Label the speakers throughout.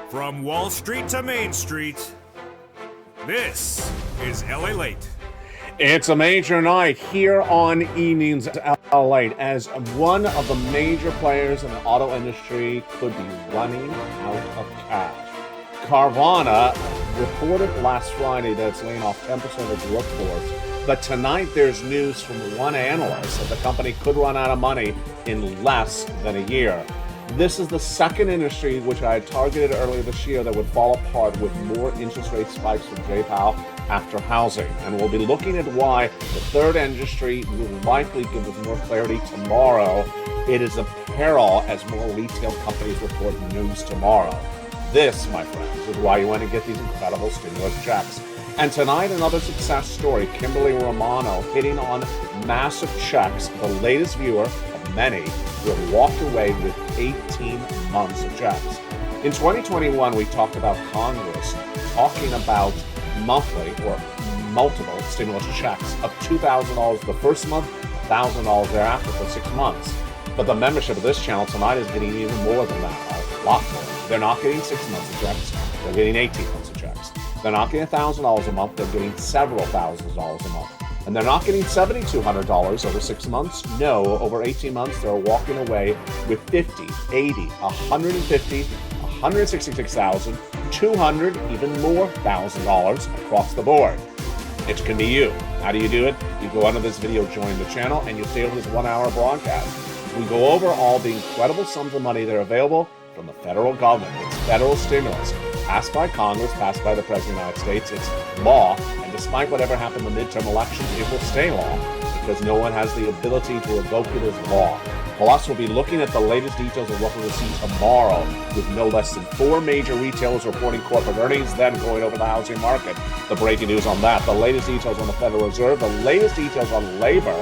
Speaker 1: From Wall Street to Main Street, this is LALATE.
Speaker 2: It's a major night here on Evenings LALATE as one of the major players in the auto industry could be running out of cash. Carvana reported last Friday that it's laying off 10% of its workforce, but tonight there's news from one analyst that the company could run out of money in less than a year. This is the second industry which I had targeted earlier this year that would fall apart with more interest rate spikes from J. Powell after housing. And we'll be looking at why the third industry will likely give us more clarity tomorrow. It is apparel as more retail companies report news tomorrow. This, my friends, is why you want to get these incredible stimulus checks. And tonight, another success story. Kimberly Romano hitting on massive checks, the latest viewer of many who have walked away with 18 months of checks. In 2021, we talked about Congress talking about monthly or multiple stimulus checks of $2,000 the first month, $1,000 thereafter for 6 months. But the membership of this channel tonight is getting even more than that, a lot more. They're not getting 6 months of checks, they're getting 18 months of checks. They're not getting $1,000 a month, they're getting several thousands of dollars a month. And they're not getting $7,200 over 6 months. No, over 18 months, they're walking away with 50, 80, 150, 166,000, 200, even more $1,000 across the board. It can be you. How do you do it? You go under this video, join the channel, and you stay over this 1 hour broadcast. We go over all the incredible sums of money that are available from the federal government. It's federal stimulus, passed by Congress, passed by the President of the United States. It's law, and despite whatever happened in the midterm elections, it will stay law because no one has the ability to revoke it as law. Plus, we'll be looking at the latest details of what we'll see tomorrow with no less than 4 major retailers reporting corporate earnings, then going over the housing market. The breaking news on that, the latest details on the Federal Reserve, the latest details on labor,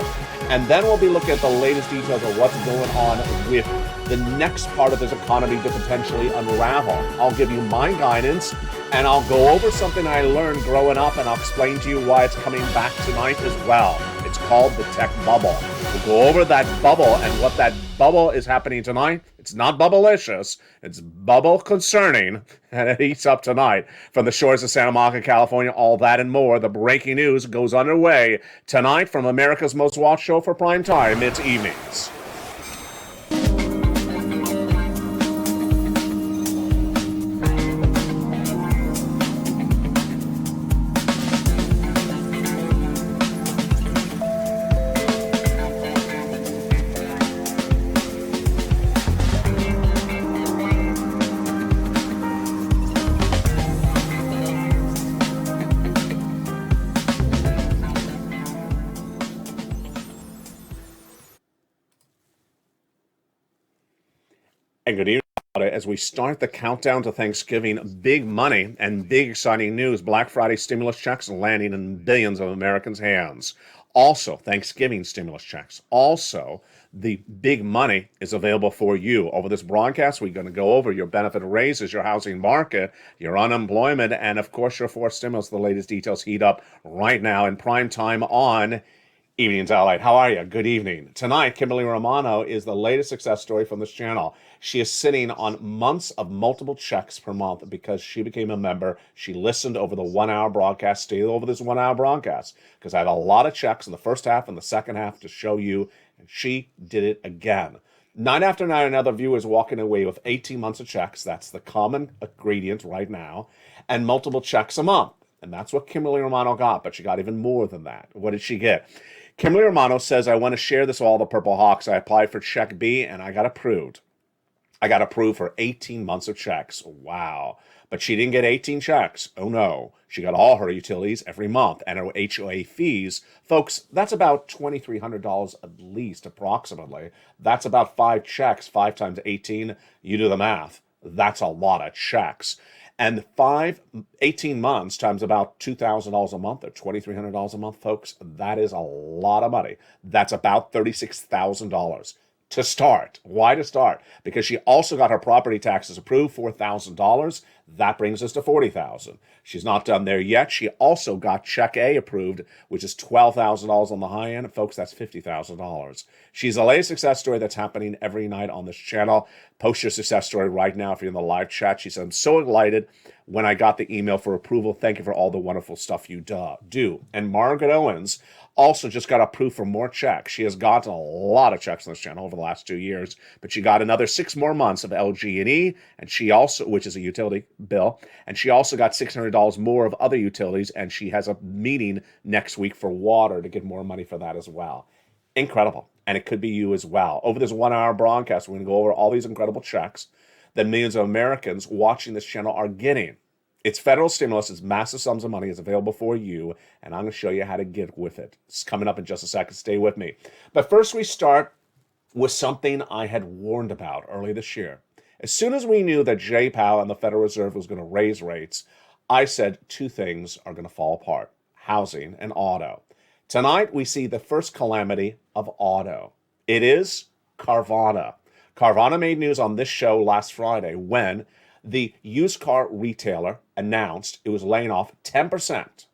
Speaker 2: and then we'll be looking at the latest details of what's going on with the next part of this economy to potentially unravel. I'll give you my guidance, and I'll go over something I learned growing up, and I'll explain to you why it's coming back tonight as well. It's called the tech bubble. We'll go over that bubble and what that bubble is happening tonight. It's not bubblicious. It's bubble concerning, and it heats up tonight. From the shores of Santa Monica, California, all that and more. The breaking news goes underway tonight from America's most watched show for prime time. It's Evenings. And good evening. As we start the countdown to Thanksgiving, big money and big exciting news. Black Friday stimulus checks landing in billions of Americans' hands. Also, Thanksgiving stimulus checks. Also, the big money is available for you. Over this broadcast, we're going to go over your benefit raises, your housing market, your unemployment, and of course, your fourth stimulus. The latest details heat up right now in prime time on Evenings LALATE. How are you? Good evening. Tonight, Kimberly Romano is the latest success story from this channel. She is sitting on months of multiple checks per month because she became a member. She listened over the 1 hour broadcast, stayed over this 1 hour broadcast because I had a lot of checks in the first half and the second half to show you, and she did it again. Night after night, another viewer is walking away with 18 months of checks. That's the common ingredient right now, and multiple checks a month. And that's what Kimberly Romano got, but she got even more than that. What did she get? Kimberly Romano says, I want to share this with all the Purple Hawks. I applied for Check B, and I got approved. I got approved for 18 months of checks. Wow. But she didn't get 18 checks. Oh, no. She got all her utilities every month and her HOA fees. Folks, that's about $2,300 at least, approximately. That's about 5 checks, 5 times 18. You do the math. That's a lot of checks. And 18 months times about $2,000 a month or $2,300 a month, folks, that is a lot of money. That's about $36,000. to start. Why to start? Because she also got her property taxes approved, $4,000. That brings us to $40,000. She's not done there yet. She also got Check A approved, which is $12,000 on the high end. Folks, that's $50,000. She's the latest success story that's happening every night on this channel. Post your success story right now if you're in the live chat. She said, I'm so delighted when I got the email for approval. Thank you for all the wonderful stuff you do. And Margaret Owens also just got approved for more checks. She has gotten a lot of checks on this channel over the last 2 years, but she got another 6 more months of LG&E, and she also, which is a utility bill, and she also got $600 more of other utilities, and she has a meeting next week for water to get more money for that as well. Incredible. And it could be you as well. Over this 1-hour broadcast, we're going to go over all these incredible checks that millions of Americans watching this channel are getting. It's federal stimulus. It's massive sums of money. It's available for you, and I'm going to show you how to get with it. It's coming up in just a second. Stay with me. But first, we start with something I had warned about early this year. As soon as we knew that Jay Powell and the Federal Reserve was going to raise rates, I said 2 things are going to fall apart: housing and auto. Tonight, we see the first calamity of auto. It is Carvana. Carvana made news on this show last Friday when the used car retailer announced it was laying off 10%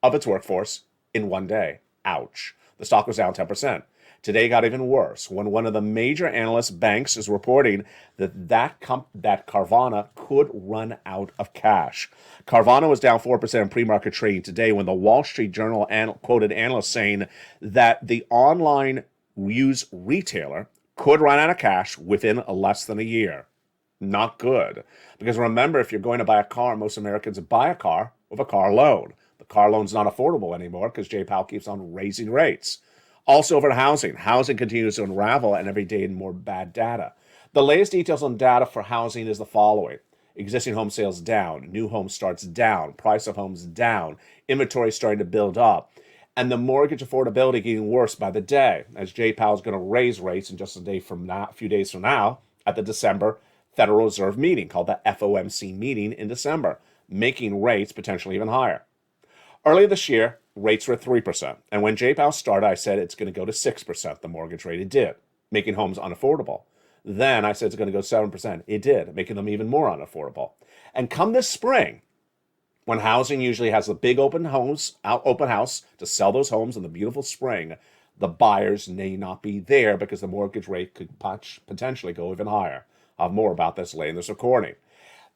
Speaker 2: of its workforce in one day. Ouch. The stock was down 10%. Today got even worse when one of the major analyst banks is reporting that Carvana could run out of cash. Carvana was down 4% in pre-market trading today when the Wall Street Journal quoted analysts saying that the online used retailer could run out of cash within less than a year. Not good. Because remember, if you're going to buy a car, most Americans buy a car with a car loan. The car loan's not affordable anymore because Jay Powell keeps on raising rates. Also over to housing. Housing continues to unravel and every day more bad data. The latest details on data for housing is the following. Existing home sales down. New home starts down. Price of homes down. Inventory starting to build up. And the mortgage affordability getting worse by the day, as Jay Powell is going to raise rates in just a few days from now at the December Federal Reserve meeting called the FOMC meeting in December, making rates potentially even higher. Earlier this year, rates were at 3%. And when Jay Powell started, I said it's going to go to 6%, the mortgage rate. It did, making homes unaffordable. Then I said it's going to go 7%. It did, making them even more unaffordable. And come this spring, when housing usually has a big open house to sell those homes in the beautiful spring, the buyers may not be there because the mortgage rate could potentially go even higher. I'll have more about this later in this recording.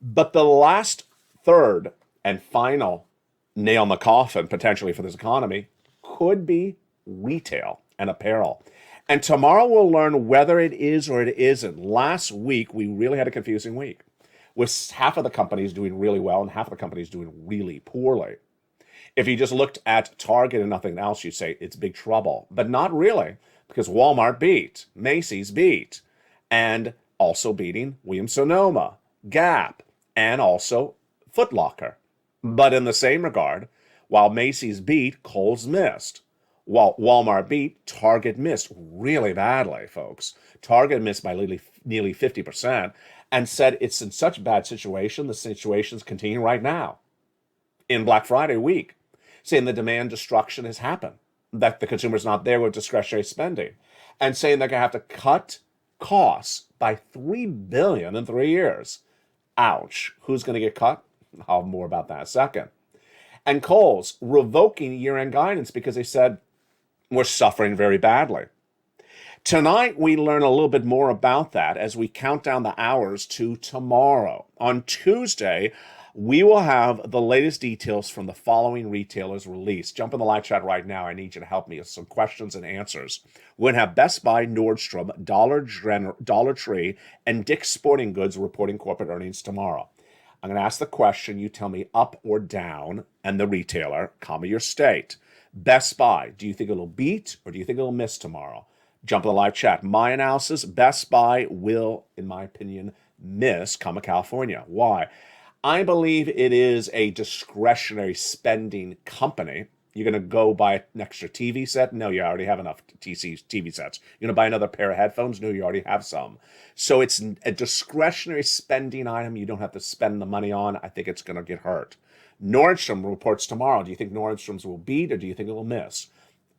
Speaker 2: But the last third and final nail in the coffin, potentially for this economy, could be retail and apparel. And tomorrow we'll learn whether it is or it isn't. Last week, we really had a confusing week, with half of the companies doing really well and half of the companies doing really poorly. If you just looked at Target and nothing else, you'd say it's big trouble. But not really, because Walmart beat, Macy's beat, and also beating Williams-Sonoma, Gap, and also Foot Locker. But in the same regard, while Macy's beat, Kohl's missed. While Walmart beat, Target missed really badly, folks. Target missed by nearly 50% and said it's in such a bad situation, the situation's continuing right now in Black Friday week, saying the demand destruction has happened, that the consumer's not there with discretionary spending, and saying they're going to have to cut costs by $3 billion in 3 years. Ouch. Who's going to get cut? I'll have more about that in a second. And Kohl's revoking year-end guidance because they said we're suffering very badly. Tonight, we learn a little bit more about that as we count down the hours to tomorrow. On Tuesday, we will have the latest details from the following retailers released. Jump in the live chat right now. I need you to help me with some questions and answers. We're going to have Best Buy, Nordstrom, Dollar Tree, and Dick's Sporting Goods reporting corporate earnings tomorrow. I'm going to ask the question. You tell me up or down, and the retailer, comma your state. Best Buy, do you think it'll beat or do you think it'll miss tomorrow? Jump in the live chat. My analysis, Best Buy will, in my opinion, miss, comma California. Why? I believe it is a discretionary spending company. You're going to go buy an extra TV set? No, you already have enough TV sets. You're going to buy another pair of headphones? No, you already have some. So it's a discretionary spending item you don't have to spend the money on. I think it's going to get hurt. Nordstrom reports tomorrow. Do you think Nordstrom's will beat or do you think it will miss?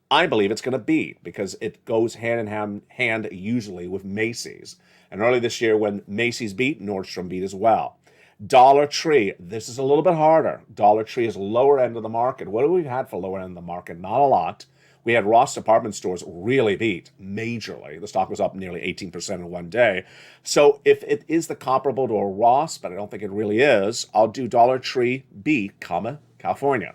Speaker 2: I believe it's going to beat because it goes hand in hand usually with Macy's. And early this year, when Macy's beat, Nordstrom beat as well. Dollar Tree, this is a little bit harder. Dollar Tree is lower end of the market. What have we had for lower end of the market? Not a lot. We had Ross Department Stores really beat majorly. The stock was up nearly 18% in one day. So if it is the comparable to a Ross, but I don't think it really is, I'll do Dollar Tree beat, California.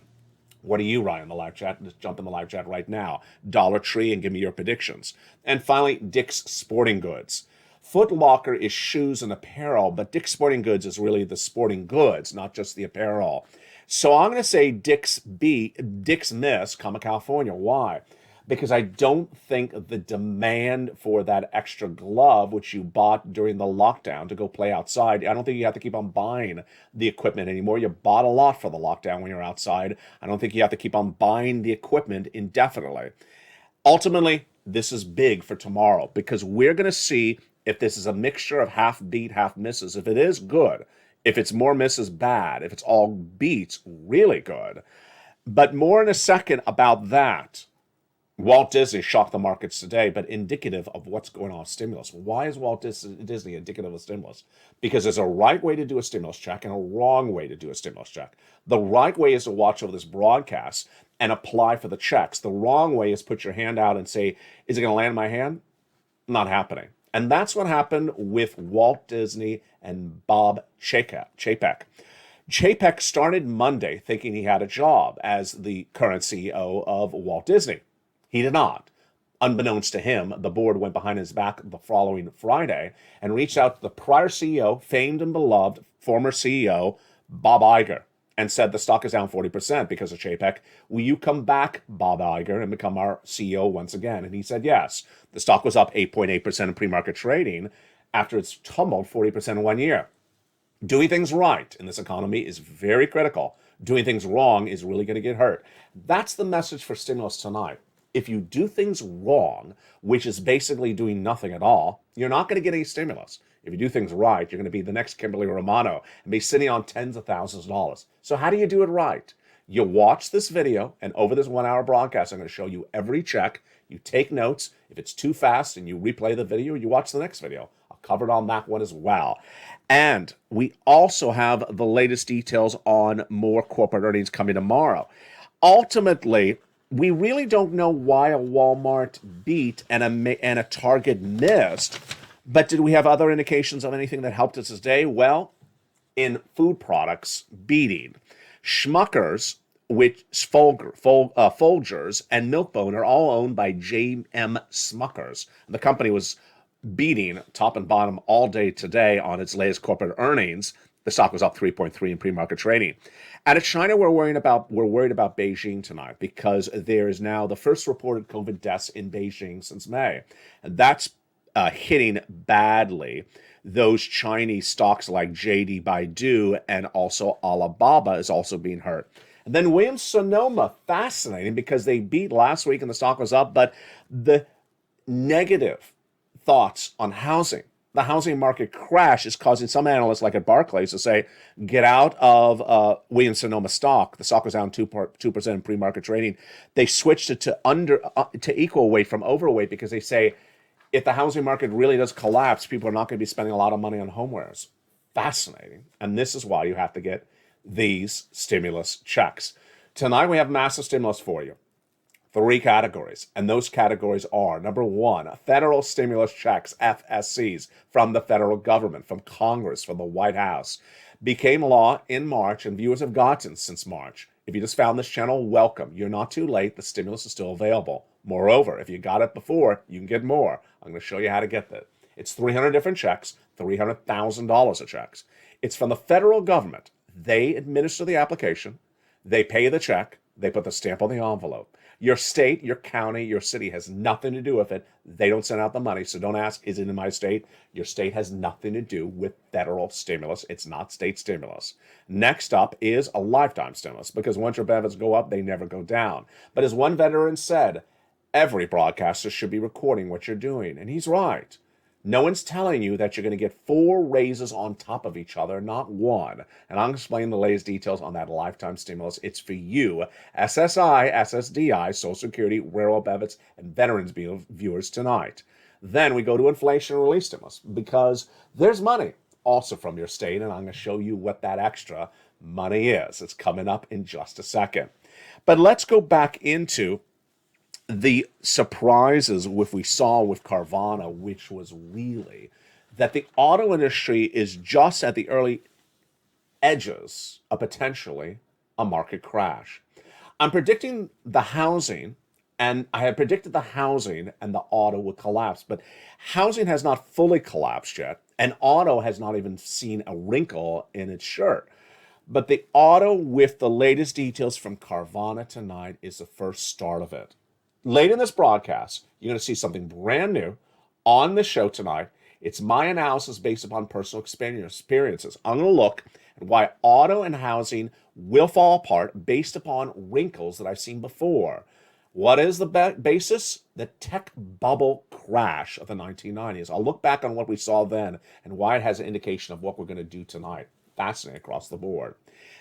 Speaker 2: What do you write in the live chat? Just jump in the live chat right now. Dollar Tree and give me your predictions. And finally, Dick's Sporting Goods. Foot Locker is shoes and apparel, but Dick's Sporting Goods is really the sporting goods, not just the apparel. So I'm going to say Dick's miss, California. Why? Because I don't think the demand for that extra glove, which you bought during the lockdown to go play outside, I don't think you have to keep on buying the equipment anymore. You bought a lot for the lockdown when you're outside. I don't think you have to keep on buying the equipment indefinitely. Ultimately, this is big for tomorrow because we're going to see if this is a mixture of half beat, half misses. If it is, good. If it's more misses, bad. If it's all beats, really good. But more in a second about that. Walt Disney shocked the markets today, but indicative of what's going on with stimulus. Why is Walt Disney indicative of stimulus? Because there's a right way to do a stimulus check and a wrong way to do a stimulus check. The right way is to watch over this broadcast and apply for the checks. The wrong way is put your hand out and say, is it going to land in my hand? Not happening. And that's what happened with Walt Disney and Bob Chapek. Chapek started Monday thinking he had a job as the current CEO of Walt Disney. He did not. Unbeknownst to him, the board went behind his back the following Friday and reached out to the prior CEO, famed and beloved former CEO, Bob Iger, and said the stock is down 40% because of Chapek. Will you come back, Bob Iger, and become our CEO once again? And he said yes. The stock was up 8.8% in pre-market trading after it's tumbled 40% in 1 year. Doing things right in this economy is very critical. Doing things wrong is really going to get hurt. That's the message for stimulus tonight. If you do things wrong, which is basically doing nothing at all, you're not going to get any stimulus. If you do things right, you're going to be the next Kimberly Romano and be sitting on tens of thousands of dollars. So how do you do it right? You watch this video, and over this 1 hour broadcast, I'm going to show you every check. You take notes. If it's too fast and you replay the video, you watch the next video. I'll cover it on that one as well. And we also have the latest details on more corporate earnings coming tomorrow. Ultimately, we really don't know why a Walmart beat and a Target missed, but did we have other indications of anything that helped us today? Well, in food products, beating. Schmuckers, which Folgers, and Milk-Bone are all owned by J.M. Smuckers. The company was beating top and bottom all day today on its latest corporate earnings. The stock was up 3.3 in pre-market trading. Out of China, we're worried about Beijing tonight because there is now the first reported COVID deaths in Beijing since May. And that's hitting badly those Chinese stocks like JD Baidu, and also Alibaba is also being hurt. And then Williams-Sonoma, fascinating because they beat last week and the stock was up, but the negative thoughts on housing, the housing market crash, is causing some analysts like at Barclays to say, get out of Williams-Sonoma stock. The stock was down 2% in pre-market trading. They switched it to equal weight from overweight because they say if the housing market really does collapse, people are not going to be spending a lot of money on homewares. Fascinating. And this is why you have to get these stimulus checks. Tonight we have massive stimulus for you. 3 categories, and those categories are, number 1, federal stimulus checks, FSCs, from the federal government, from Congress, from the White House. Became law in March, and viewers have gotten since March. If you just found this channel, welcome. You're not too late. The stimulus is still available. Moreover, if you got it before, you can get more. I'm going to show you how to get that. It's 300 different checks, $300,000 of checks. It's from the federal government. They administer the application. They pay the check. They put the stamp on the envelope. Your state, your county, your city has nothing to do with it. They don't send out the money, so don't ask, is it in my state? Your state has nothing to do with federal stimulus. It's not state stimulus. Next up is a lifetime stimulus, because once your benefits go up, they never go down. But as one veteran said, every broadcaster should be recording what you're doing, and he's right. No one's telling you that you're going to get 4 raises on top of each other, not one. And I'll explain the latest details on that lifetime stimulus. It's for you, SSI, SSDI, Social Security, railroad benefits, and veterans viewers tonight. Then we go to inflation relief stimulus because there's money also from your state, and I'm going to show you what that extra money is. It's coming up in just a second. But let's go back into the surprises we saw with Carvana, which was really that the auto industry is just at the early edges of potentially a market crash. I'm predicting the housing, and I had predicted the housing and the auto would collapse, but housing has not fully collapsed yet, and auto has not even seen a wrinkle in its shirt. But the auto, with the latest details from Carvana tonight, is the first start of it. Late in this broadcast, you're going to see something brand new on the show tonight. It's my analysis based upon personal experiences. I'm going to look at why auto and housing will fall apart based upon wrinkles that I've seen before. What is the basis? The tech bubble crash of the 1990s. I'll look back on what we saw then and why it has an indication of what we're going to do tonight. Fascinating across the board.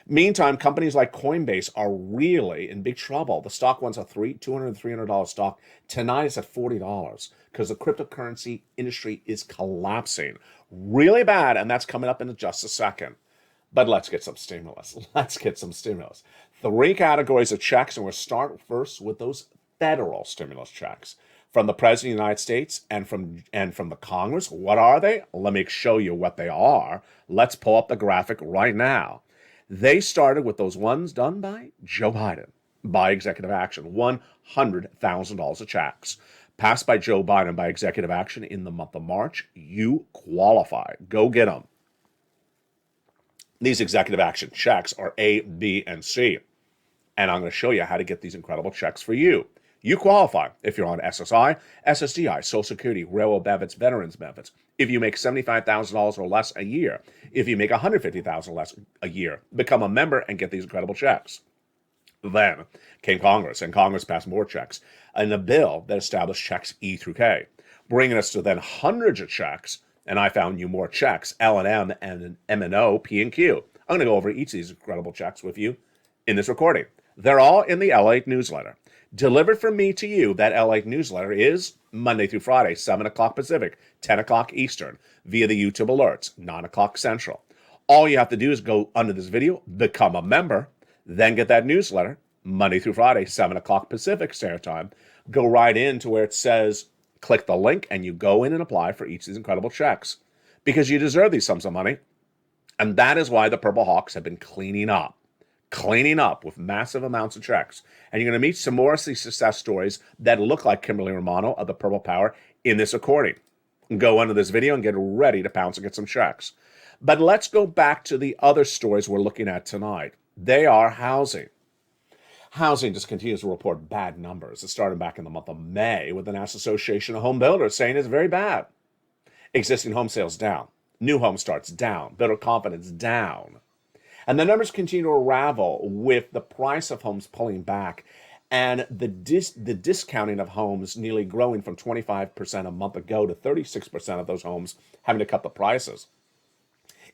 Speaker 2: Meantime, companies like Coinbase are really in big trouble. The stock went a $200, $300 stock. Tonight it's at $40 because the cryptocurrency industry is collapsing really bad, and that's coming up in just a second. But let's get some stimulus. Let's get some stimulus. 3 categories of checks, and we'll start first with those federal stimulus checks from the President of the United States and from the Congress. What are they? Let me show you what they are. Let's pull up the graphic right now. They started with those ones done by Joe Biden by executive action, $100,000 of checks. Passed by Joe Biden by executive action in the month of March. You qualify. Go get them. These executive action checks are A, B, and C. And I'm going to show you how to get these incredible checks for you. You qualify if you're on SSI, SSDI, Social Security, railroad benefits, veterans benefits. If you make $75,000 or less a year, if you make $150,000 less a year, become a member and get these incredible checks. Then came Congress, and Congress passed more checks and a bill that established checks E through K, bringing us to then hundreds of checks. And I found you more checks, L&M and M&O, P and Q. I'm going to go over each of these incredible checks with you in this recording. They're all in the LALATE newsletter. Delivered from me to you, that LALATE newsletter is Monday through Friday, 7 o'clock Pacific, 10 o'clock Eastern, via the YouTube alerts, 9 o'clock Central. All you have to do is go under this video, become a member, then get that newsletter, Monday through Friday, 7 o'clock Pacific Standard Time. Go right into where it says, click the link, and you go in and apply for each of these incredible checks. Because you deserve these sums of money. And that is why the Purple Hawks have been cleaning up with massive amounts of checks. And you're going to meet some more of these success stories that look like Kimberly Romano of the Purple Power in this recording. Go under this video and get ready to pounce and get some checks. But let's go back to the other stories we're looking at tonight. They are housing. Housing just continues to report bad numbers. It started back in the month of May with the National Association of Home Builders saying it's very bad. Existing home sales down. New home starts down. Builder confidence down. And the numbers continue to unravel with the price of homes pulling back and the discounting of homes nearly growing from 25% a month ago to 36% of those homes having to cut the prices.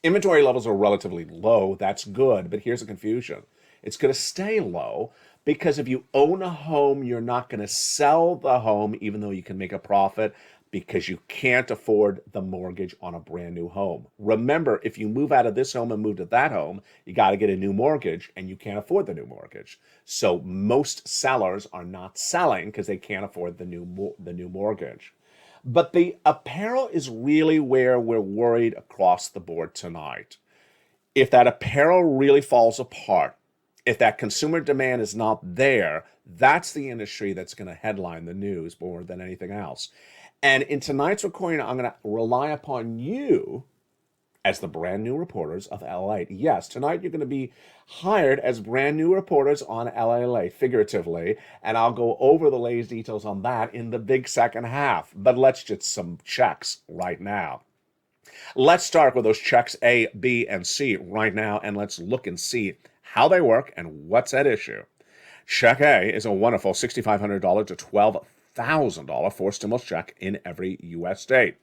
Speaker 2: Inventory levels are relatively low. That's good, but here's the confusion. It's going to stay low because if you own a home, you're not going to sell the home even though you can make a profit because you can't afford the mortgage on a brand new home. Remember, if you move out of this home and move to that home, you got to get a new mortgage and you can't afford the new mortgage. So most sellers are not selling because they can't afford the new mortgage. But the apparel is really where we're worried across the board tonight. If that apparel really falls apart, if that consumer demand is not there, that's the industry that's going to headline the news more than anything else. And in tonight's recording, I'm going to rely upon you as the brand new reporters of LALATE. Yes, tonight you're going to be hired as brand new reporters on LALATE, figuratively, and I'll go over the latest details on that in the big second half. But let's get some checks right now. Let's start with those checks A, B, and C right now, and let's look and see how they work and what's at issue. Check A is a wonderful $6,500 to $12,000 for stimulus check in every U.S. state.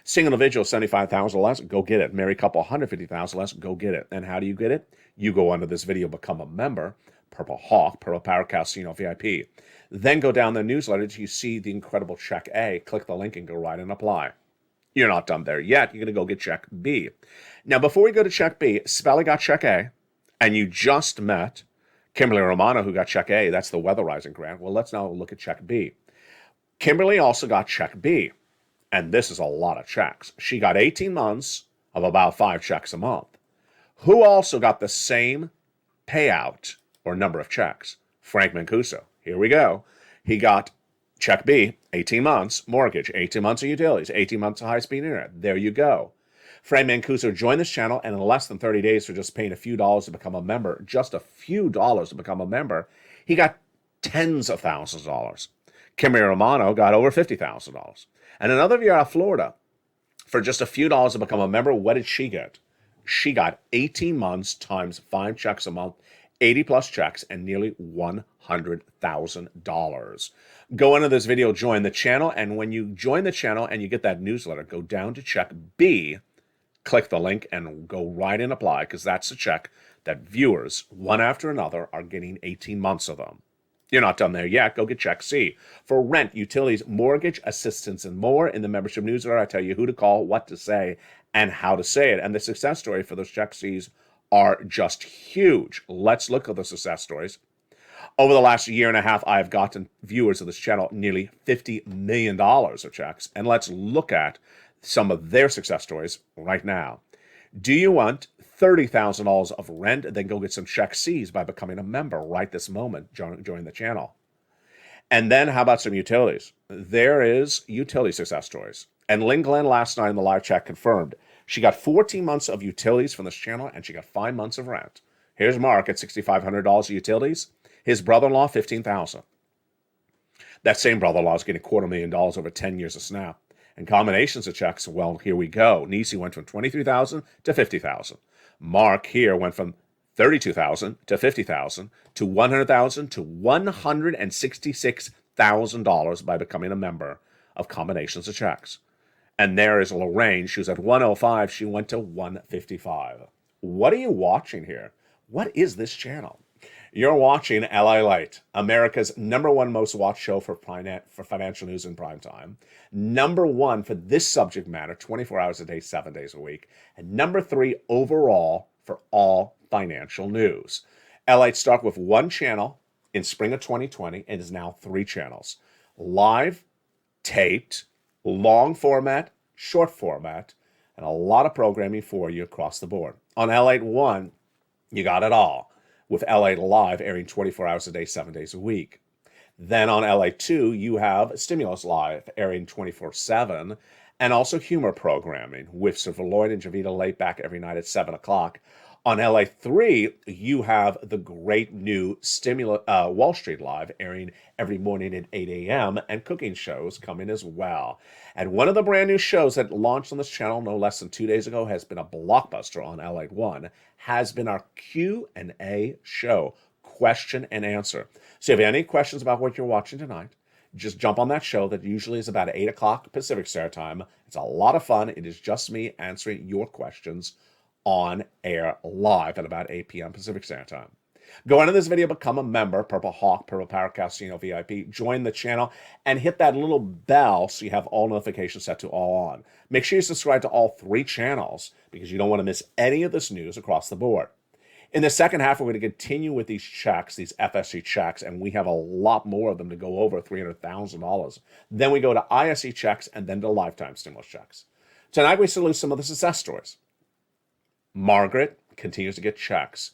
Speaker 2: Single individual, 75,000 or less, go get it. Married couple, 150,000 or less, go get it. And how do you get it? You go under this video, become a member, Purple Hawk, Purple Power Casino VIP. Then go down the newsletter till you see the incredible check A. Click the link and go right and apply. You're not done there yet. You're going to go get check B. Now, before we go to check B, Spelly got check A, and you just met Kimberly Romano, who got check A. That's the Weatherizing grant. Well, let's now look at check B. Kimberly also got check B, and this is a lot of checks. She got 18 months of about 5 checks a month. Who also got the same payout or number of checks? Frank Mancuso. Here we go. He got check B, 18 months, mortgage, 18 months of utilities, 18 months of high-speed internet. There you go. Frank Mancuso joined this channel, and in less than 30 days for just paying a few dollars to become a member, just a few dollars to become a member, he got tens of thousands of dollars. Kimberly Romano got over $50,000. And another viewer out of Florida, for just a few dollars to become a member, what did she get? She got 18 months times 5 checks a month, 80 plus checks, and nearly $100,000. Go into this video, join the channel, and when you join the channel and you get that newsletter, go down to check B, click the link, and go right and apply, because that's the check that viewers, one after another, are getting 18 months of them. You're not done there yet. Go get check C. For rent, utilities, mortgage, assistance, and more in the membership newsletter, I tell you who to call, what to say, and how to say it. And the success story for those check C's are just huge. Let's look at the success stories. Over the last year and a half, I've gotten viewers of this channel nearly $50 million of checks. And let's look at some of their success stories right now. Do you want $30,000 of rent? Then go get some check C's by becoming a member right this moment. Join the channel. And then how about some utilities? There is utility success stories. And Lynn Glenn last night in the live chat confirmed she got 14 months of utilities from this channel, and she got 5 months of rent. Here's Mark at $6,500 of utilities. His brother-in-law, $15,000. That same brother-in-law is getting $250,000 over 10 years of SNAP. And combinations of checks, well, here we go. Nisi went from $23,000 to $50,000. Mark here went from $32,000 to $50,000 to $100,000 to $166,000 by becoming a member of combinations of checks. And there is Lorraine. She was at 105. She went to 155. What are you watching here? What is this channel? You're watching LALATE, America's #1 most watched show for financial news in prime time. #1 for this subject matter, 24 hours a day, 7 days a week. And #3 overall for all financial news. LALATE started with 1 channel in spring of 2020 and is now 3 channels. Live, taped, long format, short format, and a lot of programming for you across the board. On LALATE 1, you got it all, with LALATE Live airing 24 hours a day, 7 days a week. Then on LALATE 2, you have Stimulus Live airing 24/7, and also humor programming with Sir Lloyd and Javita Late back every night at 7 o'clock. On LALATE 3, you have the great new Wall Street Live airing every morning at 8 a.m. and cooking shows coming as well. And one of the brand new shows that launched on this channel no less than 2 days ago has been a blockbuster on LALATE 1, has been our Q&A show, question and answer. So if you have any questions about what you're watching tonight, just jump on that show that usually is about 8 o'clock Pacific Standard Time. It's a lot of fun. It is just me answering your questions on air live at about 8 p.m. Pacific Standard Time. Go into this video, become a member, Purple Hawk, Purple Power Casino VIP, join the channel, and hit that little bell so you have all notifications set to all on. Make sure you subscribe to all 3 channels because you don't want to miss any of this news across the board. In the second half, we're going to continue with these checks, these FSC checks, and we have a lot more of them to go over $300,000. Then we go to ISC checks and then to lifetime stimulus checks. Tonight, we salute some of the success stories. Margaret continues to get checks.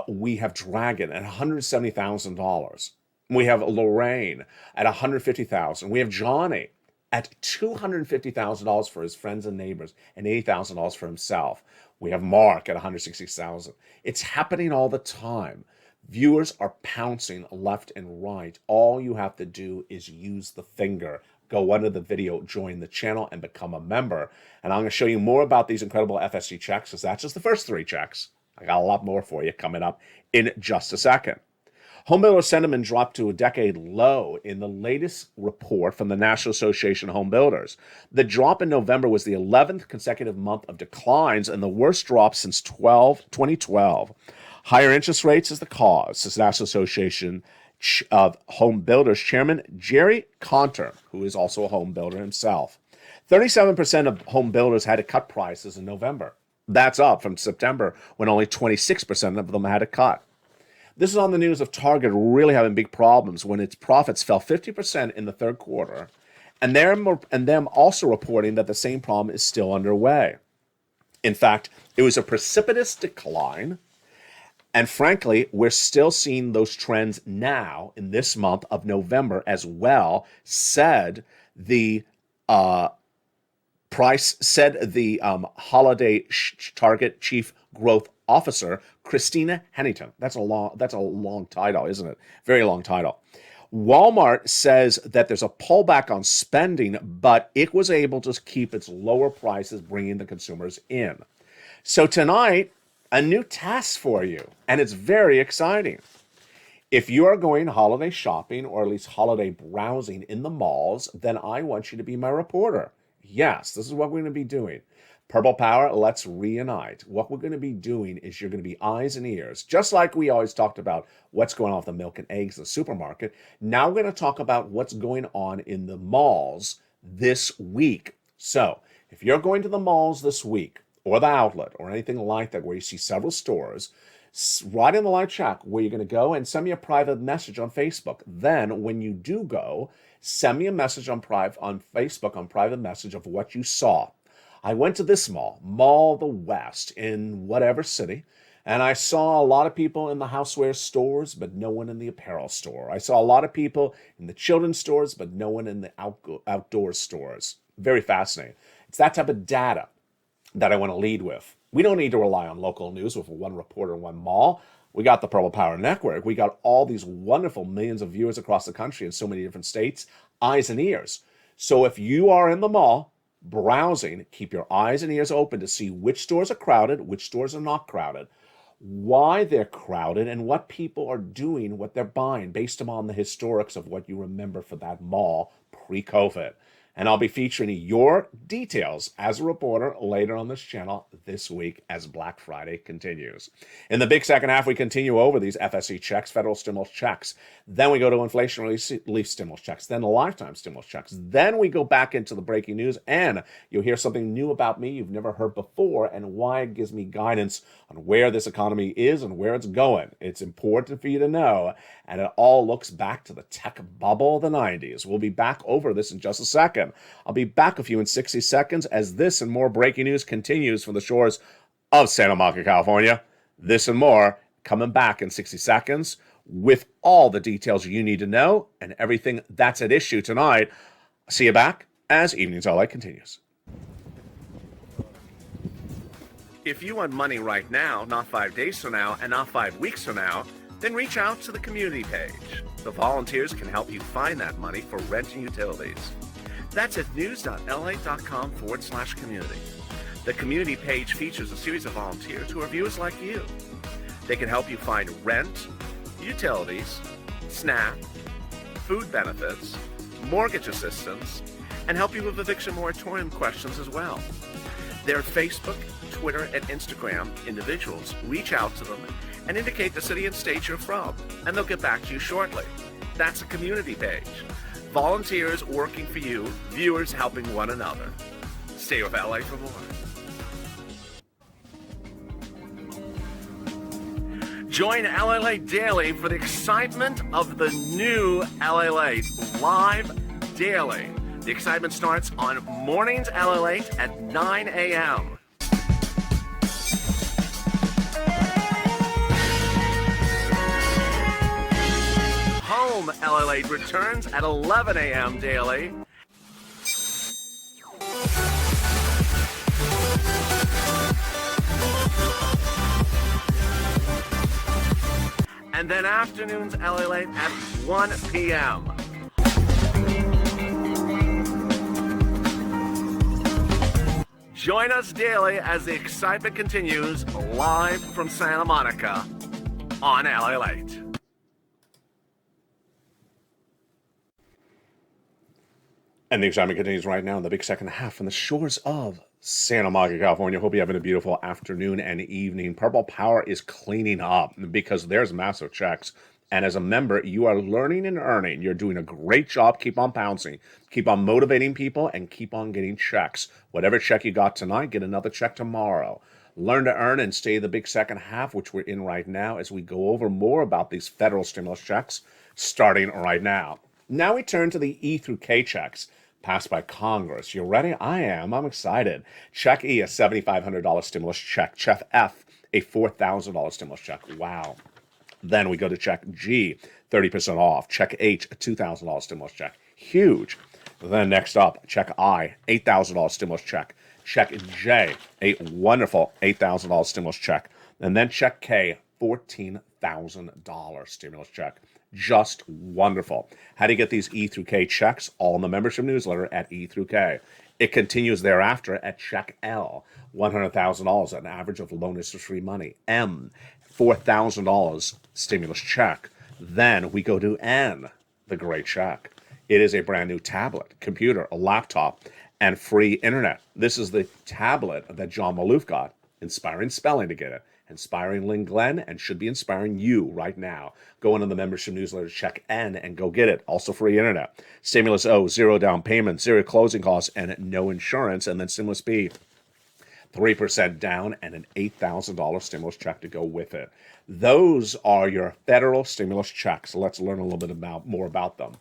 Speaker 2: We have Dragon at $170,000. We have Lorraine at $150,000. We have Johnny at $250,000 for his friends and neighbors and $80,000 for himself. We have Mark at $160,000. It's happening all the time. Viewers are pouncing left and right. All you have to do is use the finger. Go under the video, join the channel, and become a member. And I'm going to show you more about these incredible FSC checks, because that's just the first 3 checks. I got a lot more for you coming up in just a second. Homebuilder sentiment dropped to a decade low in the latest report from the National Association of Home Builders. The drop in November was the 11th consecutive month of declines and the worst drop since 2012. Higher interest rates is the cause, says the National Association of Home Builders Chairman Jerry Conter, who is also a home builder himself. 37% of home builders had to cut prices in November. That's up from September, when only 26% of them had a cut. This is on the news of Target really having big problems when its profits fell 50% in the third quarter, and them also reporting that the same problem is still underway. In fact, it was a precipitous decline, and frankly, we're still seeing those trends now in this month of November as well, said the holiday Target chief growth officer Christina Hennington. That's a long title, isn't it? Very long title. Walmart says that there's a pullback on spending, but it was able to keep its lower prices, bringing the consumers in. So tonight, a new task for you, and it's very exciting. If you are going holiday shopping or at least holiday browsing in the malls, then I want you to be my reporter. Yes, this is what we're going to be doing. Purple Power, let's reunite. What we're going to be doing is you're going to be eyes and ears, just like we always talked about what's going on with the milk and eggs in the supermarket. Now we're going to talk about what's going on in the malls this week. So if you're going to the malls this week, or the outlet, or anything like that, where you see several stores, write in the live chat where you're going to go and send me a private message on Facebook. Then when you do go, send me a message on Facebook on private message of what you saw. I went to this Mall of the West in whatever city, and I saw a lot of people in the houseware stores, but no one in the apparel store. I saw a lot of people in the children's stores, but no one in the outdoor stores. Very fascinating. It's that type of data that I want to lead with. We don't need to rely on local news with one reporter in one mall. We got the Purple Power Network. We got all these wonderful millions of viewers across the country in so many different states, eyes and ears. So if you are in the mall browsing, keep your eyes and ears open to see which stores are crowded, which stores are not crowded, why they're crowded, and what people are doing, what they're buying, based upon the historics of what you remember for that mall pre-COVID. And I'll be featuring your details as a reporter later on this channel this week as Black Friday continues. In the big second half, we continue over these FSE checks, federal stimulus checks. Then we go to inflation relief stimulus checks, then the lifetime stimulus checks. Then we go back into the breaking news, and you'll hear something new about me you've never heard before and why it gives me guidance on where this economy is and where it's going. It's important for you to know, and it all looks back to the tech bubble of the 90s. We'll be back over this in just a second. I'll be back with you in 60 seconds as this and more breaking news continues from the shores of Santa Monica, California. This and more coming back in 60 seconds with all the details you need to know and everything that's at issue tonight. See you back as Evenings LA continues. If you want money right now, not 5 days from now, and not 5 weeks from now, then reach out to the community page. The volunteers can help you find that money for rent and utilities. That's at news.la.com/community. The community page features a series of volunteers who are viewers like you. They can help you find rent, utilities, SNAP, food benefits, mortgage assistance, and help you with eviction moratorium questions as well. They're Facebook, Twitter, and Instagram individuals. Reach out to them and indicate the city and state you're from, and they'll get back to you shortly. That's a community page. Volunteers working for you, viewers helping one another. Stay with LA for more. Join LALATE Daily for the excitement of the new LALATE live daily. The excitement starts on mornings LALATE at 9 a.m. Home LALATE returns at 11 a.m. daily. And then afternoons LALATE at 1 p.m. Join us daily as the excitement continues live from Santa Monica on LALATE. And the excitement continues right now in the big second half from the shores of Santa Monica, California. Hope you're having a beautiful afternoon and evening. Purple Power is cleaning up because there's massive checks. And as a member, you are learning and earning. You're doing a great job. Keep on pouncing. Keep on motivating people and keep on getting checks. Whatever check you got tonight, get another check tomorrow. Learn to earn and stay the big second half, which we're in right now, as we go over more about these federal stimulus checks starting right now. Now we turn to the E through K checks passed by Congress. You ready? I am. I'm excited. Check E, a $7,500 stimulus check. Check F, a $4,000 stimulus check. Wow. Then we go to check G, 30% off. Check H, a $2,000 stimulus check. Huge. Then next up, check I, $8,000 stimulus check. Check J, a wonderful $8,000 stimulus check. And then check K, $14,000 stimulus check. Just wonderful. How do you get these E through K checks? All in the membership newsletter at E through K. It continues thereafter at check L, $100,000, an average of loan interest-free money. M, $4,000 stimulus check. Then we go to N, the great check. It is a brand new tablet, computer, a laptop, and free internet. This is the tablet that John Maloof got. Inspiring spelling to get it. Inspiring Lynn Glenn, and should be inspiring you right now. Go into the membership newsletter, check N, and go get it. Also free internet. Stimulus O, 0 down payment, 0 closing costs, and no insurance. And then Stimulus B, 3% down and an $8,000 stimulus check to go with it. Those are your federal stimulus checks. Let's learn a little bit more about them.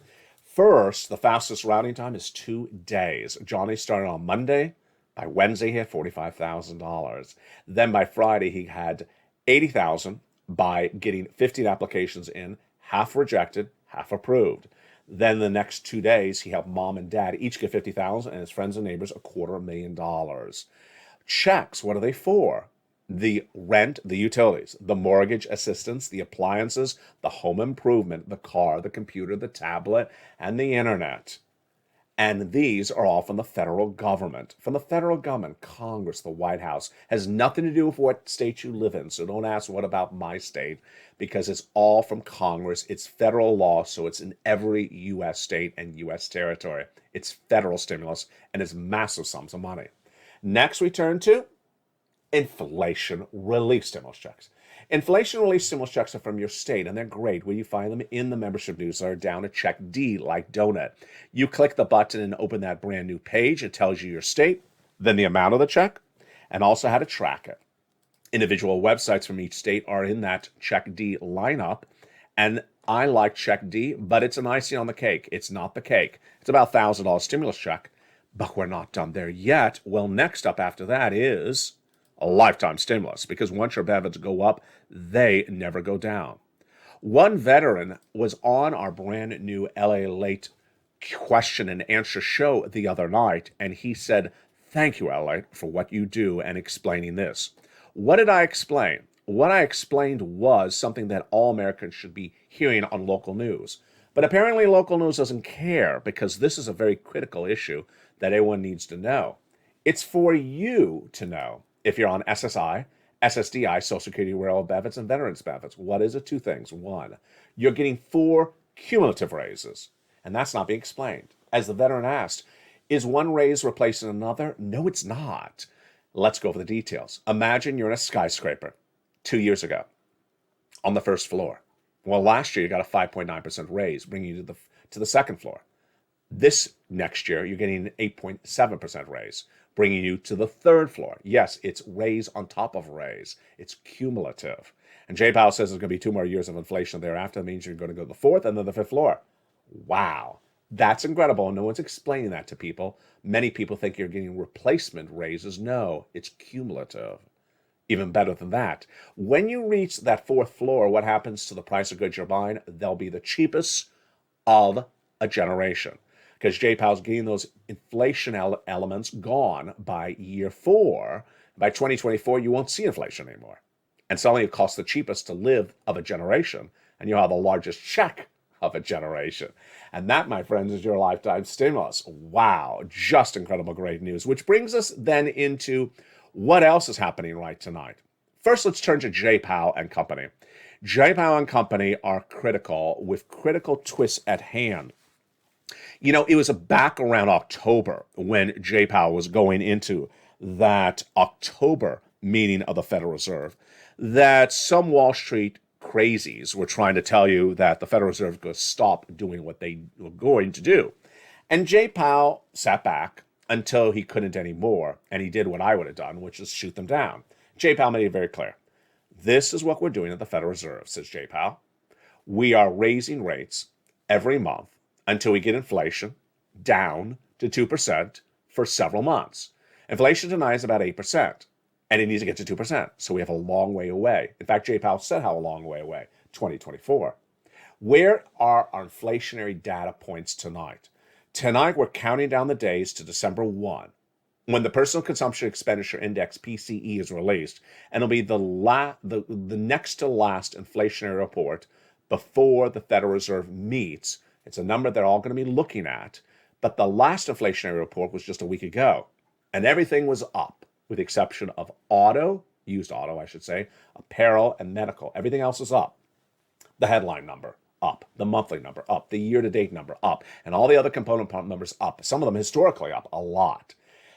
Speaker 2: First, the fastest routing time is 2 days. Johnny started on Monday. By Wednesday, he had $45,000. Then by Friday, he had $80,000 by getting 15 applications in, half rejected, half approved. Then the next 2 days, he helped mom and dad each get $50,000 and his friends and neighbors $250,000. Checks, what are they for? The rent, the utilities, the mortgage assistance, the appliances, the home improvement, the car, the computer, the tablet, and the internet. And these are all from the federal government. From the federal government, Congress, the White House, has nothing to do with what state you live in. So don't ask, what about my state? Because it's all from Congress. It's federal law, so it's in every U.S. state and U.S. territory. It's federal stimulus, and it's massive sums of money. Next, we turn to inflation relief stimulus checks. Inflation relief stimulus checks are from your state, and they're great. Where you find them in the membership newsletter down at check D, like donut. You click the button and open that brand new page. It tells you your state, then the amount of the check, and also how to track it. Individual websites from each state are in that check D lineup, and I like check D, but it's an icing on the cake. It's not the cake. It's about $1,000 stimulus check, but we're not done there yet. Well, next up after that is a lifetime stimulus, because once your benefits go up, they never go down. One veteran was on our brand new LALATE question and answer show the other night, and he said, "Thank you, LALATE, for what you do and explaining this." What did I explain? What I explained was something that all Americans should be hearing on local news. But apparently local news doesn't care, because this is a very critical issue that everyone needs to know. It's for you to know. If you're on SSI, SSDI, Social Security Railroad benefits, and veterans benefits, what is it? Two things. One, you're getting 4 cumulative raises, and that's not being explained. As the veteran asked, is one raise replacing another? No, it's not. Let's go over the details. Imagine you're in a skyscraper 2 years ago on the first floor. Well, last year you got a 5.9% raise, bringing you to the second floor. This next year, you're getting an 8.7% raise, bringing you to the third floor. Yes, it's raise on top of raise. It's cumulative. And Jay Powell says there's going to be 2 more years of inflation thereafter. That means you're going to go to the fourth and then the fifth floor. Wow. That's incredible. No one's explaining that to people. Many people think you're getting replacement raises. No, it's cumulative. Even better than that. When you reach that fourth floor, what happens to the price of goods you're buying? They'll be the cheapest of a generation. Because Jay Powell's getting those inflation elements gone by year 4. By 2024, you won't see inflation anymore. And suddenly it costs the cheapest to live of a generation, and you'll have the largest check of a generation. And that, my friends, is your lifetime stimulus. Wow, just incredible, great news. Which brings us then into what else is happening right tonight. First, let's turn to Jay Powell and Company. Jay Powell and Company are critical, with critical twists at hand. You know, it was back around October when Jay Powell was going into that October meeting of the Federal Reserve that some Wall Street crazies were trying to tell you that the Federal Reserve could stop doing what they were going to do. And Jay Powell sat back until he couldn't anymore, and he did what I would have done, which is shoot them down. Jay Powell made it very clear. This is what we're doing at the Federal Reserve, says Jay Powell. We are raising rates every month until we get inflation down to 2% for several months. Inflation tonight is about 8%, and it needs to get to 2%. So we have a long way away. In fact, Jay Powell said how a long way away, 2024. Where are our inflationary data points tonight? Tonight, we're counting down the days to December 1, when the Personal Consumption Expenditure Index, PCE, is released, and it'll be the next to last inflationary report before the Federal Reserve meets. It's a number they're all going to be looking at, but the last inflationary report was just a week ago, and everything was up, with the exception of used auto, I should say, apparel, and medical. Everything else is up. The headline number, up. The monthly number, up. The year-to-date number, up. And all the other component numbers, up. Some of them historically up a lot.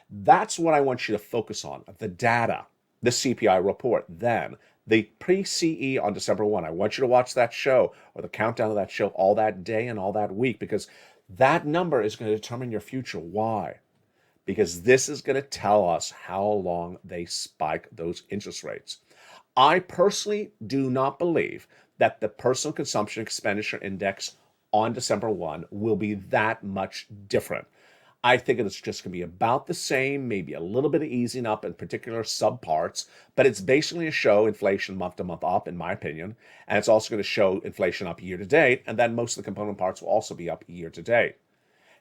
Speaker 2: That's what I want you to focus on, the data, the CPI report. Then, the pre-CE on December 1. I want you to watch that show or the countdown of that show all that day and all that week, because that number is going to determine your future. Why? Because this is going to tell us how long they spike those interest rates. I personally do not believe that the Personal Consumption Expenditure Index on December 1 will be that much different. I think it's just going to be about the same, maybe a little bit of easing up in particular subparts, but it's basically a show inflation month to month up, in my opinion, and it's also going to show inflation up year to date, and then most of the component parts will also be up year to date.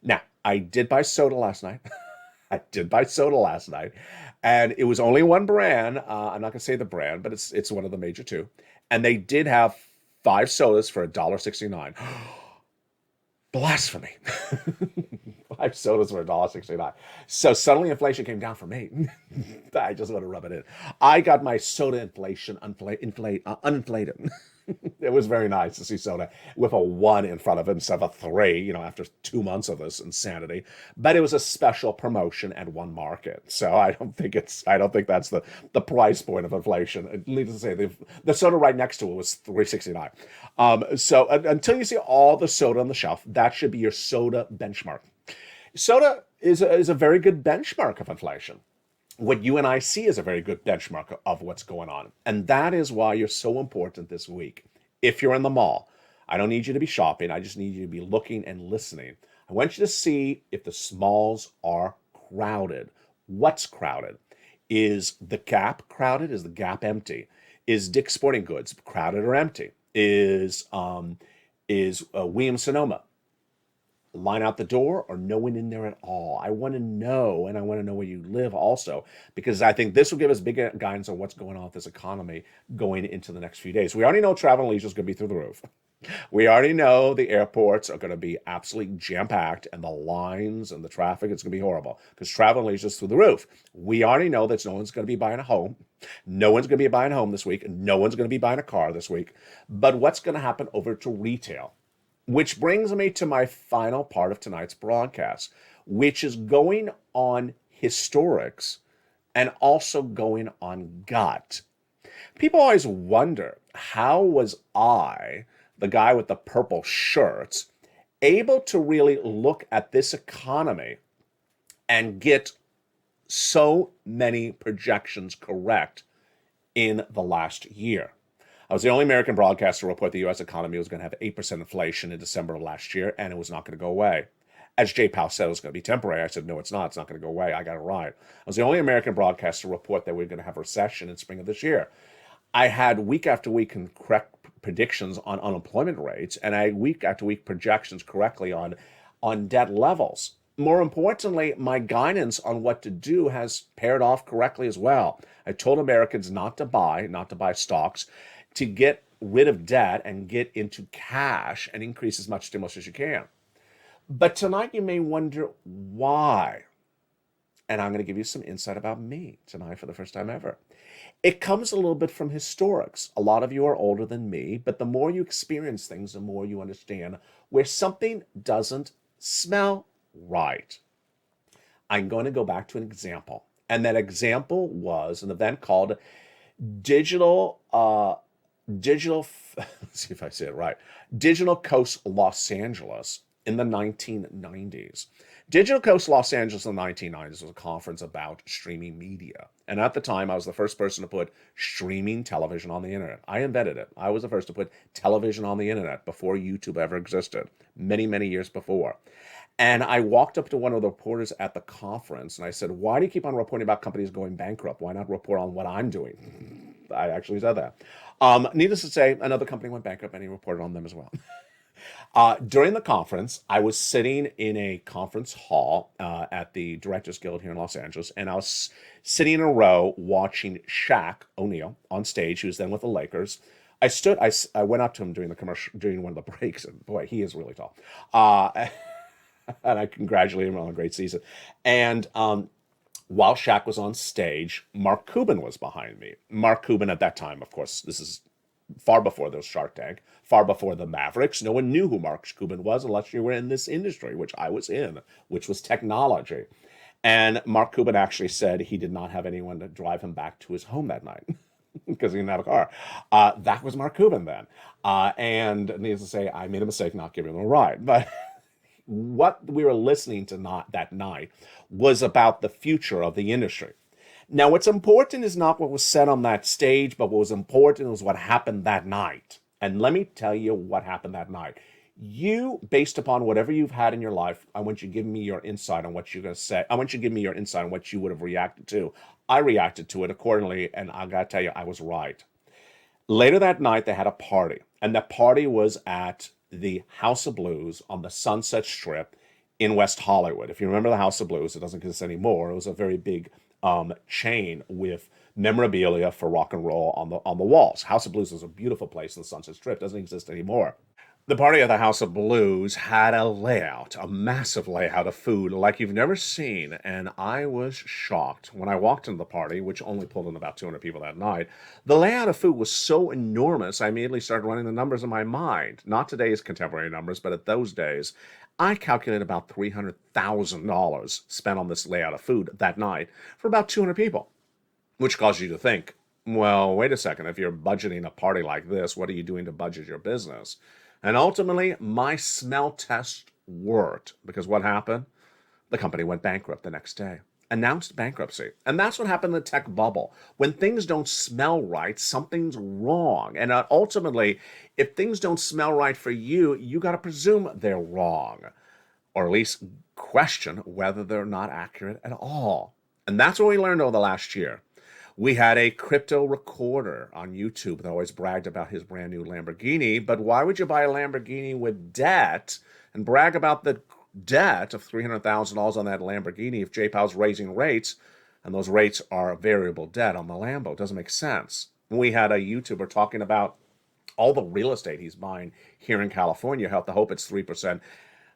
Speaker 2: Now, I did buy soda last night. And it was only one brand. I'm not going to say the brand, but it's one of the major two. And they did have 5 sodas for $1.69. Blasphemy. 5 sodas for $1.69. So suddenly inflation came down for me. I just want to rub it in. I got my soda inflation uninflated. It was very nice to see soda with a 1 in front of it instead of a 3, after 2 months of this insanity. But it was a special promotion at one market. So I don't think that's the price point of inflation. Needless to say, the soda right next to it was $3.69. So until you see all the soda on the shelf, that should be your soda benchmark. Soda is a very good benchmark of inflation. What you and I see is a very good benchmark of what's going on. And that is why you're so important this week. If you're in the mall, I don't need you to be shopping. I just need you to be looking and listening. I want you to see if the smalls are crowded. What's crowded? Is the Gap crowded? Is the Gap empty? Is Dick's Sporting Goods crowded or empty? Is Williams-Sonoma line out the door or no one in there at all? I want to know, and I want to know where you live also, because I think this will give us big guidance on what's going on with this economy going into the next few days. We already know travel and leisure is going to be through the roof. We already know the airports are going to be absolutely jam-packed, and the lines and the traffic, it's going to be horrible because travel and leisure is through the roof. We already know that no one's going to be buying a home. No one's going to be buying a home this week. No one's going to be buying a car this week. But what's going to happen over to retail? Which brings me to my final part of tonight's broadcast, which is going on historics and also going on gut. People always wonder, how was I, the guy with the purple shirts, able to really look at this economy and get so many projections correct in the last year? I was the only American broadcaster to report the U.S. economy was going to have 8% inflation in December of last year, and it was not going to go away. As Jay Powell said, it was going to be temporary. I said, no, it's not. It's not going to go away. I got it right. I was the only American broadcaster to report that we were going to have a recession in spring of this year. I had week after week correct predictions on unemployment rates, and I had week after week projections correctly on debt levels. More importantly, my guidance on what to do has paired off correctly as well. I told Americans not to buy stocks, to get rid of debt and get into cash and increase as much stimulus as you can. But tonight you may wonder why. And I'm going to give you some insight about me tonight for the first time ever. It comes a little bit from historics. A lot of you are older than me, but the more you experience things, the more you understand where something doesn't smell right. I'm going to go back to an example. And that example was an event called Digital, let's see if I say it right, Digital Coast Los Angeles in the 1990s. Digital Coast Los Angeles in the 1990s was a conference about streaming media. And at the time, I was the first person to put streaming television on the internet. I invented it. I was the first to put television on the internet before YouTube ever existed, many, many years before. And I walked up to one of the reporters at the conference and I said, why do you keep on reporting about companies going bankrupt? Why not report on what I'm doing? I actually said that. Needless to say, another company went bankrupt and he reported on them as well. During the conference, I was sitting in a conference hall at the Directors Guild here in Los Angeles, and I was sitting in a row watching Shaq O'Neal on stage, who was then with the Lakers. I went up to him during one of the breaks, and boy, he is really tall. And I congratulated him on a great season. And while Shaq was on stage, Mark Cuban was behind me. Mark Cuban at that time, of course, this is far before there was Shark Tank, far before the Mavericks. No one knew who Mark Cuban was unless you were in this industry, which I was in, which was technology. And Mark Cuban actually said he did not have anyone to drive him back to his home that night because he didn't have a car. That was Mark Cuban then. And needless to say, I made a mistake not giving him a ride. But what we were listening to that night was about the future of the industry. Now, what's important is not what was said on that stage, but what was important was what happened that night. And let me tell you what happened that night. You, based upon whatever you've had in your life, I want you to give me your insight on what you're going to say. I want you to give me your insight on what you would have reacted to. I reacted to it accordingly, and I got to tell you, I was right. Later that night, they had a party, and the party was at the House of Blues on the Sunset Strip in West Hollywood. If you remember the House of Blues, it doesn't exist anymore. It was a very big chain with memorabilia for rock and roll on the walls. House of Blues was a beautiful place in the Sunset Strip. Doesn't exist anymore. The party at the House of Blues had a massive layout of food like you've never seen, and I was shocked when I walked into the party, which only pulled in about 200 people that night. The layout of food was so enormous, I immediately started running the numbers in my mind. Not today's contemporary numbers, but at those days. I calculated about $300,000 spent on this layout of food that night for about 200 people, which caused you to think, well, wait a second, if you're budgeting a party like this, what are you doing to budget your business? And ultimately, my smell test worked, because what happened? The company went bankrupt the next day, announced bankruptcy. And that's what happened in the tech bubble. When things don't smell right, something's wrong. And ultimately, if things don't smell right for you, you got to presume they're wrong, or at least question whether they're not accurate at all. And that's what we learned over the last year. We had a crypto recorder on YouTube that always bragged about his brand new Lamborghini, but why would you buy a Lamborghini with debt and brag about the debt of $300,000 on that Lamborghini if J-Powell's raising rates, and those rates are variable debt on the Lambo? It doesn't make sense. We had a YouTuber talking about all the real estate he's buying here in California. Have to hope it's 3%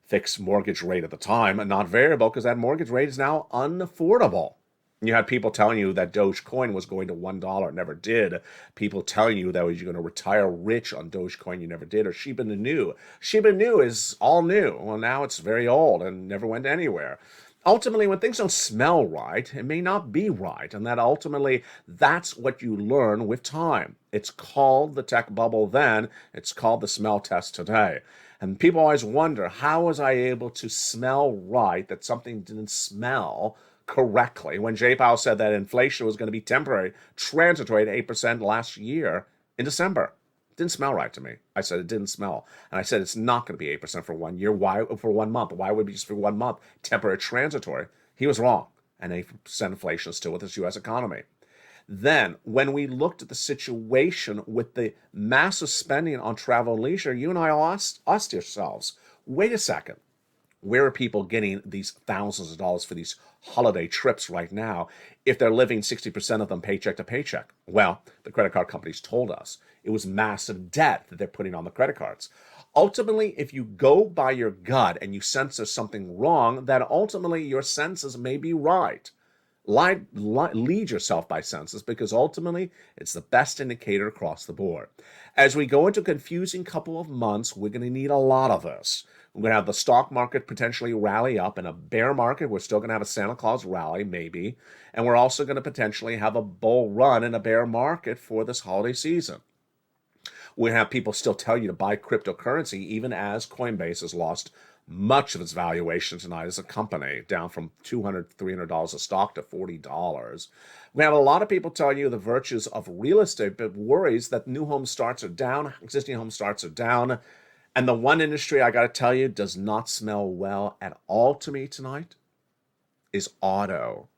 Speaker 2: fixed mortgage rate at the time and not variable, because that mortgage rate is now unaffordable. You had people telling you that Dogecoin was going to $1. It never did. People telling you that you're going to retire rich on Dogecoin. You never did. Or Shiba Inu. Shiba Inu is all new. Well, now it's very old and never went anywhere. Ultimately, when things don't smell right, it may not be right. And that ultimately, that's what you learn with time. It's called the tech bubble then. It's called the smell test today. And people always wonder, how was I able to smell right that something didn't smell correctly when Jay Powell said that inflation was going to be temporary, transitory at 8% last year in December? It didn't smell right to me. I said it didn't smell. And I said it's not going to be 8% for 1 year. Why for 1 month? Why would it be just for 1 month? Temporary, transitory. He was wrong. And 8% inflation is still with this U.S. economy. Then, when we looked at the situation with the massive spending on travel and leisure, you and I asked ourselves, wait a second. Where are people getting these thousands of dollars for these holiday trips right now if they're living 60% of them paycheck to paycheck? Well, the credit card companies told us it was massive debt that they're putting on the credit cards. Ultimately, if you go by your gut and you sense there's something wrong, then ultimately your senses may be right. Lead yourself by senses, because ultimately it's the best indicator across the board. As we go into a confusing couple of months, we're going to need a lot of this. We're going to have the stock market potentially rally up. In a bear market, we're still going to have a Santa Claus rally, maybe. And we're also going to potentially have a bull run in a bear market for this holiday season. We have people still tell you to buy cryptocurrency, even as Coinbase has lost much of its valuation tonight as a company, down from $200, $300 a stock to $40. We have a lot of people telling you the virtues of real estate, but worries that new home starts are down, existing home starts are down. And the one industry, I got to tell you, does not smell well at all to me tonight is auto.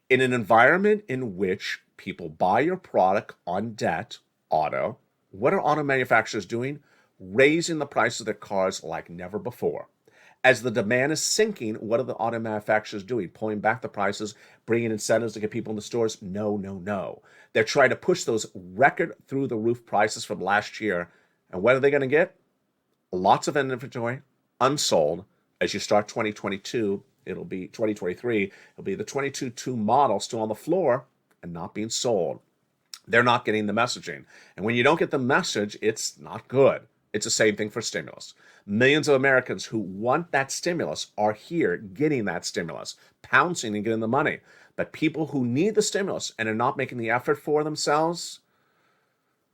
Speaker 2: In an environment in which people buy your product on debt, auto, what are auto manufacturers doing? Raising the price of their cars like never before. As the demand is sinking, what are the auto manufacturers doing? Pulling back the prices, bringing incentives to get people in the stores? No, no, no. They're trying to push those record through the roof prices from last year. And what are they going to get? Lots of inventory, unsold. As you start 2022, it'll be 2023, it'll be the 22 model still on the floor and not being sold. They're not getting the messaging. And when you don't get the message, it's not good. It's the same thing for stimulus. Millions of Americans who want that stimulus are here getting that stimulus, pouncing and getting the money. But people who need the stimulus and are not making the effort for themselves,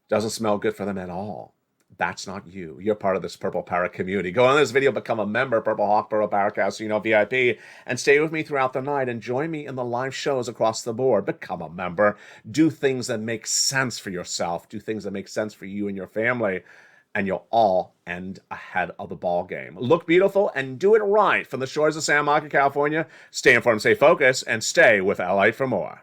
Speaker 2: doesn't smell good for them at all. That's not you. You're part of this Purple Parrot community. Go on this video, become a member, Purple Hawk, Purple Parrot Casino VIP, and stay with me throughout the night and join me in the live shows across the board. Become a member. Do things that make sense for yourself. Do things that make sense for you and your family, and you'll all end ahead of the ball game. Look beautiful and do it right from the shores of San Marcos, California. Stay informed, stay focused, and stay with LALATE for more.